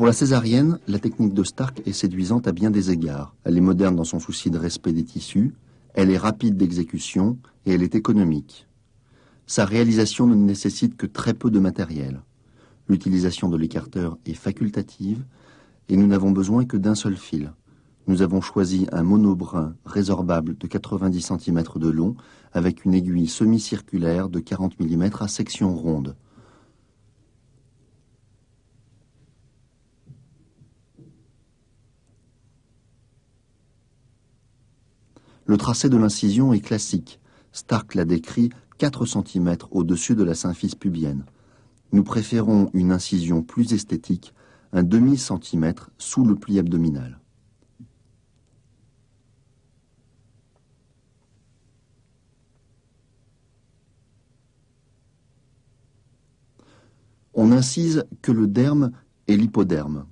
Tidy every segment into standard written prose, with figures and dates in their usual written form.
la césarienne, la technique de Stark est séduisante à bien des égards. Elle est moderne dans son souci de respect des tissus, elle est rapide d'exécution et elle est économique. Sa réalisation ne nécessite que très peu de matériel. L'utilisation de l'écarteur est facultative et nous n'avons besoin que d'un seul fil. Nous avons choisi un monobrin résorbable de 90 cm de long avec une aiguille semi-circulaire de 40 mm à section ronde. Le tracé de l'incision est classique. Stark l'a décrit 4 cm au-dessus de la symphyse pubienne. Nous préférons une incision plus esthétique, un demi-centimètre sous le pli abdominal. On n'incise que le derme et l'hypoderme.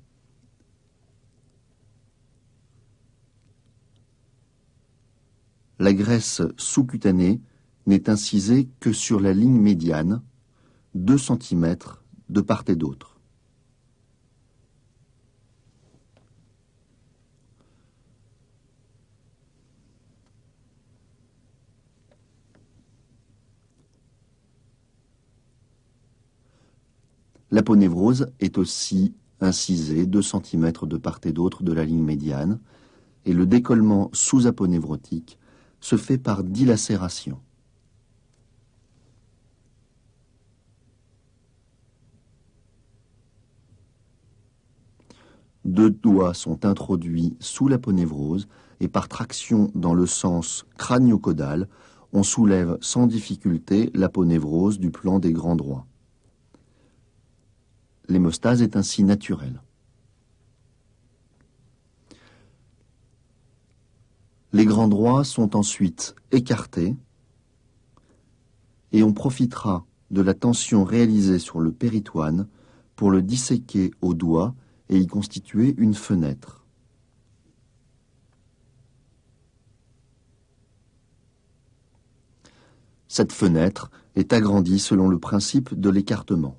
La graisse sous-cutanée n'est incisée que sur la ligne médiane, 2 cm de part et d'autre. L'aponévrose est aussi incisée 2 cm de part et d'autre de la ligne médiane et le décollement sous-aponévrotique se fait par dilacération. Deux doigts sont introduits sous l'aponévrose et par traction dans le sens crânio-caudal, on soulève sans difficulté l'aponévrose du plan des grands droits. L'hémostase est ainsi naturelle. Les grands droits sont ensuite écartés et on profitera de la tension réalisée sur le péritoine pour le disséquer au doigt et y constituer une fenêtre. Cette fenêtre est agrandie selon le principe de l'écartement.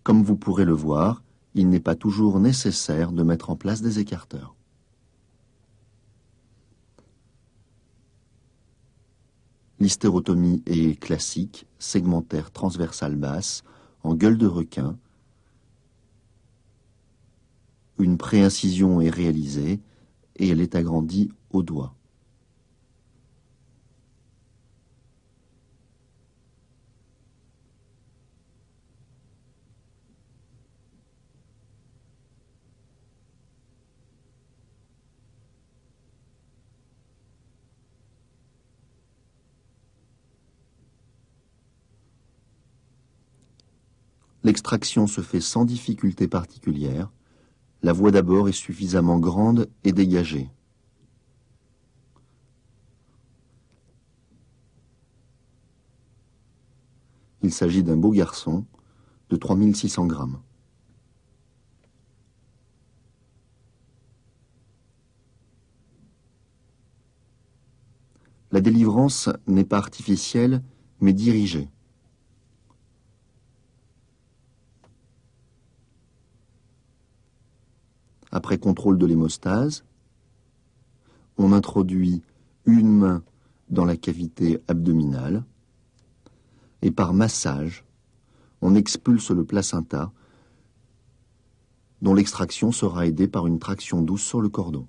Comme vous pourrez le voir, il n'est pas toujours nécessaire de mettre en place des écarteurs. L'hystérotomie est classique, segmentaire transversale basse, en gueule de requin. Une préincision est réalisée et elle est agrandie au doigt. L'extraction se fait sans difficulté particulière. La voie d'abord est suffisamment grande et dégagée. Il s'agit d'un beau garçon de 3600 grammes. La délivrance n'est pas artificielle, mais dirigée. Après contrôle de l'hémostase, on introduit une main dans la cavité abdominale et par massage, on expulse le placenta dont l'extraction sera aidée par une traction douce sur le cordon.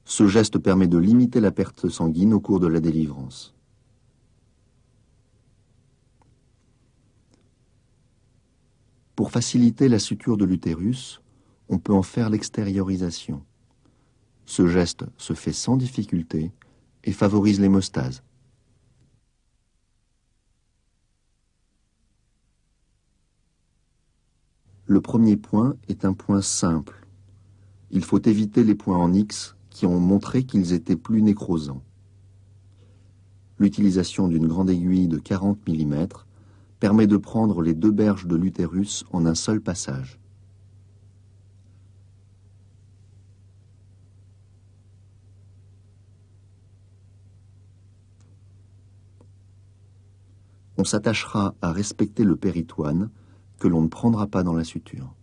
Ce geste permet de limiter la perte sanguine au cours de la délivrance. Pour faciliter la suture de l'utérus, on peut en faire l'extériorisation. Ce geste se fait sans difficulté et favorise l'hémostase. Le premier point est un point simple. Il faut éviter les points en X qui ont montré qu'ils étaient plus nécrosants. L'utilisation d'une grande aiguille de 40 mm permet de prendre les deux berges de l'utérus en un seul passage. On s'attachera à respecter le péritoine que l'on ne prendra pas dans la suture.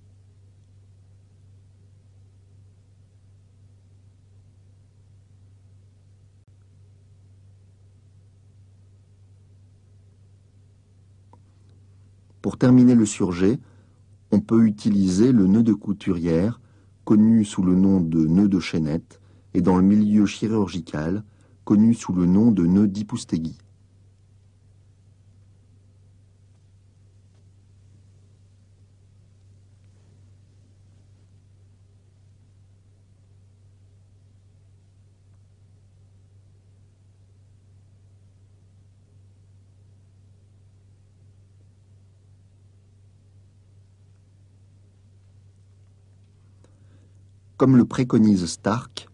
Pour terminer le surjet, on peut utiliser le nœud de couturière, connu sous le nom de nœud de chaînette, et dans le milieu chirurgical, connu sous le nom de nœud d'Ipoustéguy. Comme le préconise Stark,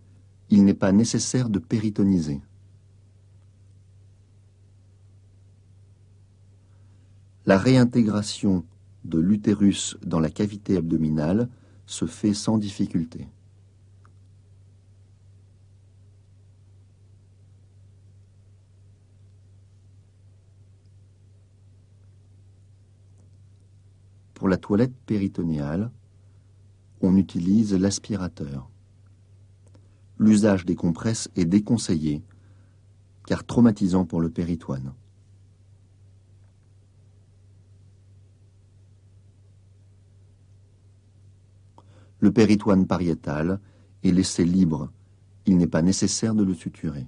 il n'est pas nécessaire de péritoniser. La réintégration de l'utérus dans la cavité abdominale se fait sans difficulté. Pour la toilette péritonéale, on utilise l'aspirateur. L'usage des compresses est déconseillé, car traumatisant pour le péritoine. Le péritoine pariétal est laissé libre. Il n'est pas nécessaire de le suturer.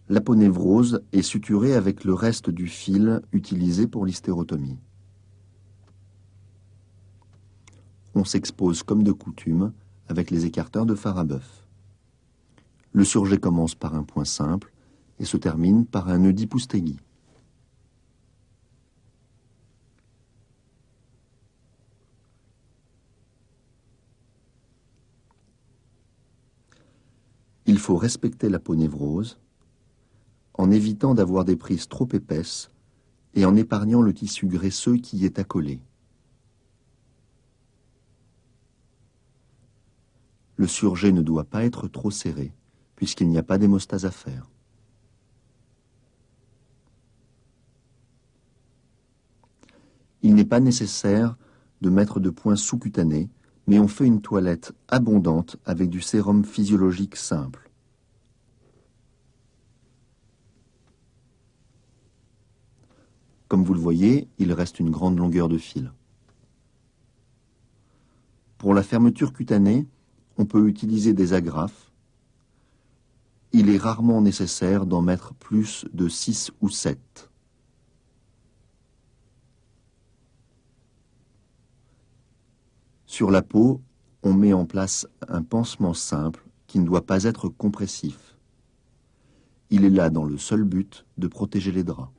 L'aponévrose est suturée avec le reste du fil utilisé pour l'hystérotomie. On s'expose comme de coutume avec les écarteurs de phare à bœuf. Le surjet commence par un point simple et se termine par un nœud d'Ipoustéguy. Il faut respecter l'aponévrose en évitant d'avoir des prises trop épaisses et en épargnant le tissu graisseux qui y est accolé. Le surjet ne doit pas être trop serré, puisqu'il n'y a pas d'hémostase à faire. Il n'est pas nécessaire de mettre de points sous-cutanés, mais on fait une toilette abondante avec du sérum physiologique simple. Comme vous le voyez, il reste une grande longueur de fil. Pour la fermeture cutanée, on peut utiliser des agrafes. Il est rarement nécessaire d'en mettre plus de 6 ou 7. Sur la peau, on met en place un pansement simple qui ne doit pas être compressif. Il est là dans le seul but de protéger les draps.